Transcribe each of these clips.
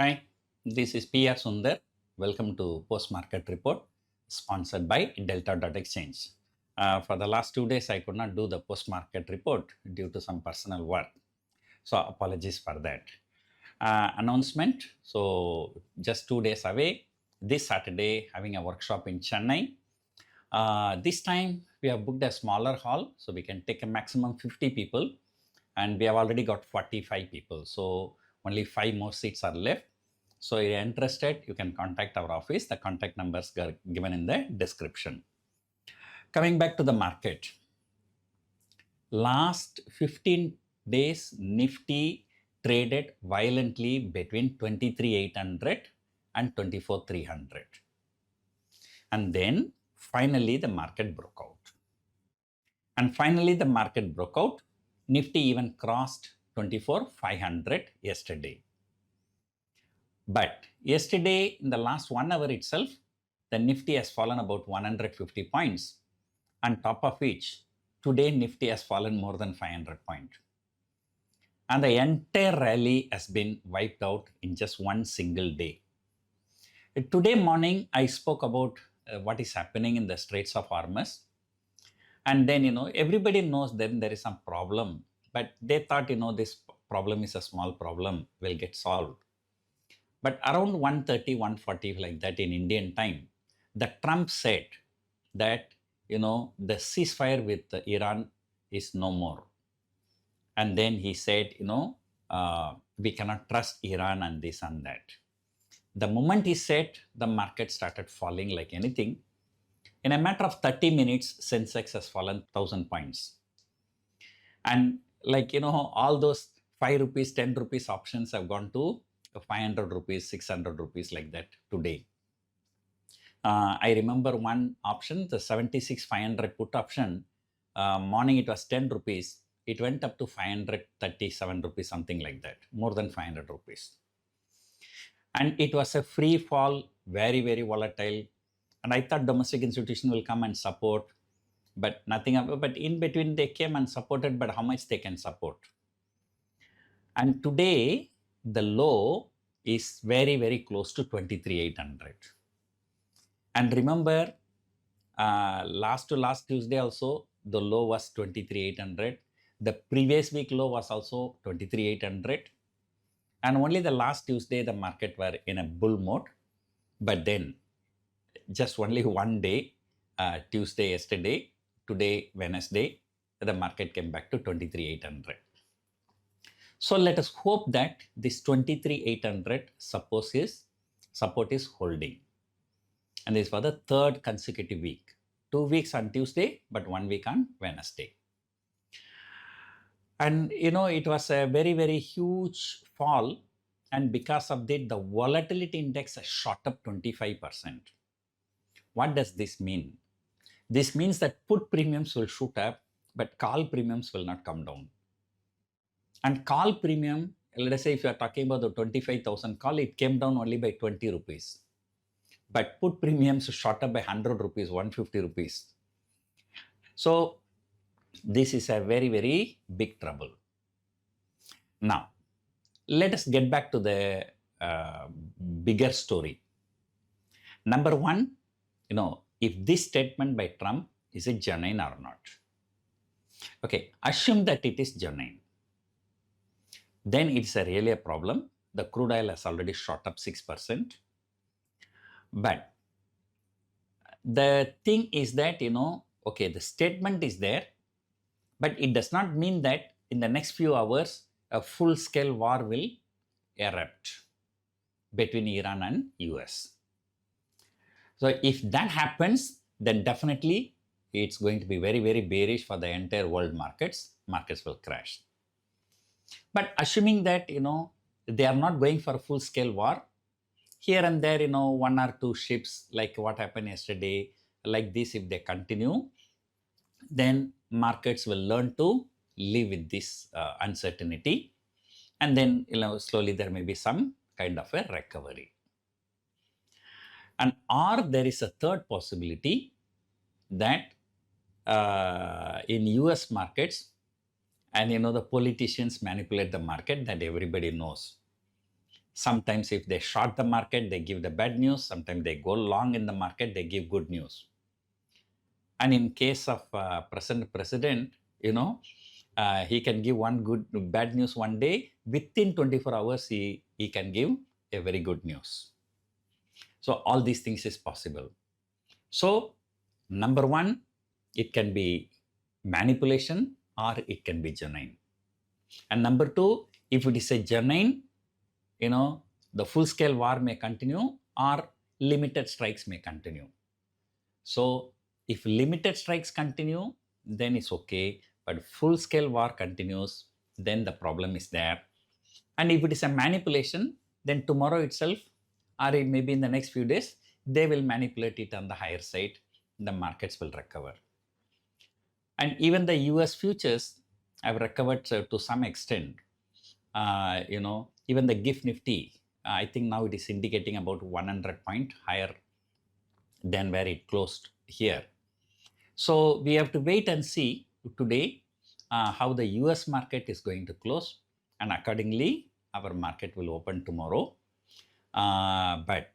Hi, this is PR Sundar. Welcome to Post Market Report sponsored by Delta.exchange. For the last 2 days, I could not do the post market report due to some personal work. So, apologies for that. Announcement. So, just 2 days away, this Saturday, having a workshop in Chennai. This time, we have booked a smaller hall, so we can take a maximum 50 people, and we have already got 45 people. So, only 5 more seats are left. So if you're interested, you can contact our office. The contact numbers are given in the description. Coming back to the market. Last 15 days, Nifty traded violently between 23,800 and 24,300. And then finally the market broke out. And finally the market broke out. Nifty even crossed 24,500 yesterday. But yesterday, in the last 1 hour itself, the Nifty has fallen about 150 points. On top of which, today Nifty has fallen more than 500 points. And the entire rally has been wiped out in just one single day. Today morning, I spoke about what is happening in the Straits of Hormuz. And then, everybody knows then there is some problem. But they thought, this problem is a small problem, will get solved. But around 1:30, 1:40 like that in Indian time, the Trump said that, the ceasefire with Iran is no more. And then he said, we cannot trust Iran and this and that. The moment he said, the market started falling like anything. In a matter of 30 minutes, Sensex has fallen 1,000 points. And all those 5 rupees, 10 rupees options have gone to 500 rupees, 600 rupees like that today. I remember one option, the 76,500 put option, morning it was 10 rupees. It went up to 537 rupees, something like that, more than 500 rupees. And it was a free fall, very, very volatile. And I thought domestic institution will come and support, but nothing. But in between they came and supported, but how much they can support? And today, the low is very, very close to 23,800. And remember, last Tuesday also, the low was 23,800. The previous week low was also 23,800. And only the last Tuesday, the market were in a bull mode. But then, just only one day, Tuesday yesterday, today Wednesday, the market came back to 23,800. So let us hope that this 23,800 support is holding. And this is for the third consecutive week. 2 weeks on Tuesday, but 1 week on Wednesday. And it was a very, very huge fall. And because of that, the volatility index has shot up 25%. What does this mean? This means that put premiums will shoot up, but call premiums will not come down. And call premium, let us say if you are talking about the 25,000 call, it came down only by 20 rupees. But put premiums shot up by 100 rupees, 150 rupees. So this is a very, very big trouble. Now, let us get back to the bigger story. Number one, if this statement by Trump, is it genuine or not? Okay, assume that it is genuine. Then it's really a problem. The crude oil has already shot up 6%. But the thing is that, the statement is there, but it does not mean that in the next few hours, a full-scale war will erupt between Iran and US. So if that happens, then definitely it's going to be very, very bearish for the entire world markets. Markets will crash. But assuming that, they are not going for a full-scale war, here and there, 1 or 2 ships, like what happened yesterday, like this, if they continue, then markets will learn to live with this uncertainty. And then, slowly there may be some kind of a recovery. And or there is a third possibility that in US markets, and the politicians manipulate the market, that everybody knows. Sometimes if they short the market, they give the bad news. Sometimes they go long in the market, they give good news. And in case of present president, he can give bad news one day. Within 24 hours, he can give a very good news. So all these things is possible. So number one, it can be manipulation or it can be genuine. And number two, if it is a genuine, the full-scale war may continue or limited strikes may continue. So if limited strikes continue, then it's okay. But full-scale war continues, then the problem is there. And if it is a manipulation, then tomorrow itself, or maybe in the next few days, they will manipulate it on the higher side. The markets will recover. And even the US futures have recovered to some extent. Even the GIF Nifty, I think now it is indicating about 100 point higher than where it closed here. So we have to wait and see today how the US market is going to close, and accordingly our market will open tomorrow. But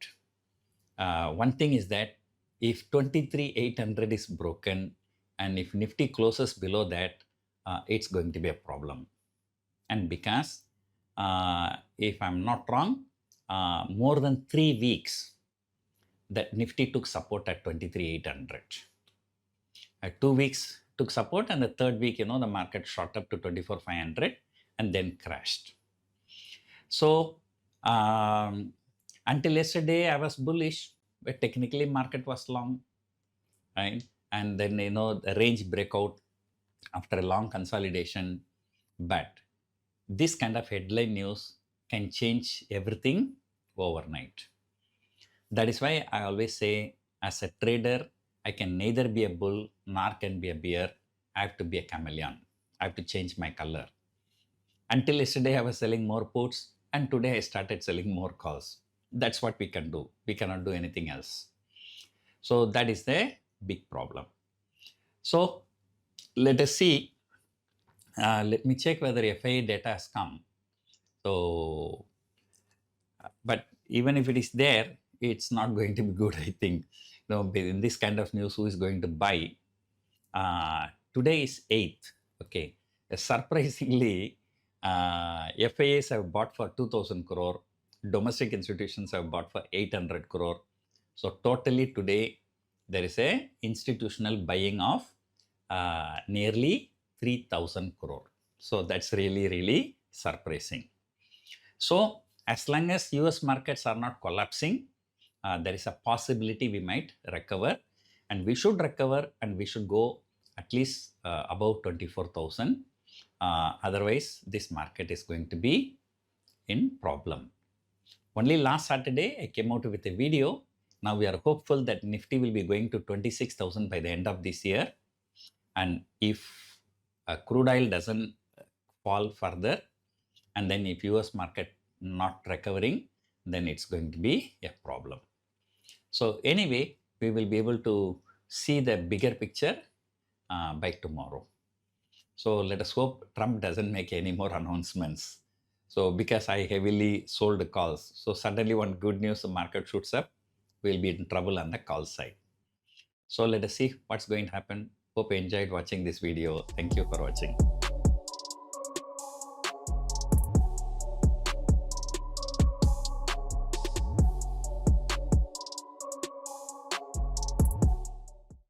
one thing is that if 23,800 is broken and if Nifty closes below that, it's going to be a problem. And because if I'm not wrong, more than 3 weeks that Nifty took support at 23,800. 2 weeks took support, and the third week, the market shot up to 24,500 and then crashed. So until yesterday, I was bullish, but technically market was long, right? And then, the range breakout after a long consolidation. But this kind of headline news can change everything overnight. That is why I always say, as a trader, I can neither be a bull nor can be a bear. I have to be a chameleon. I have to change my color. Until yesterday, I was selling more puts, and today I started selling more calls. That's what we can do. We cannot do anything else. So that is the big problem. So let us see. Let me check whether FII data has come. So, but even if it is there, it's not going to be good, I think. In this kind of news, who is going to buy? Today is 8th. Okay. Surprisingly, FIIs have bought for 2,000 crore. Domestic institutions have bought for 800 crore. So totally today, there is a institutional buying of nearly 3,000 crore. So that's really, really surprising. So as long as US markets are not collapsing, there is a possibility we might recover, and we should recover, and we should go at least above 24,000. Otherwise, this market is going to be in problem. Only last Saturday, I came out with a video. Now we are hopeful that Nifty will be going to 26,000 by the end of this year. And if crude oil doesn't fall further, and then if US market not recovering, then it's going to be a problem. So anyway, we will be able to see the bigger picture by tomorrow. So let us hope Trump doesn't make any more announcements. So because I heavily sold the calls, so suddenly one good news, the market shoots up, we'll be in trouble on the call side. So let us see what's going to happen. Hope you enjoyed watching this video. Thank you for watching.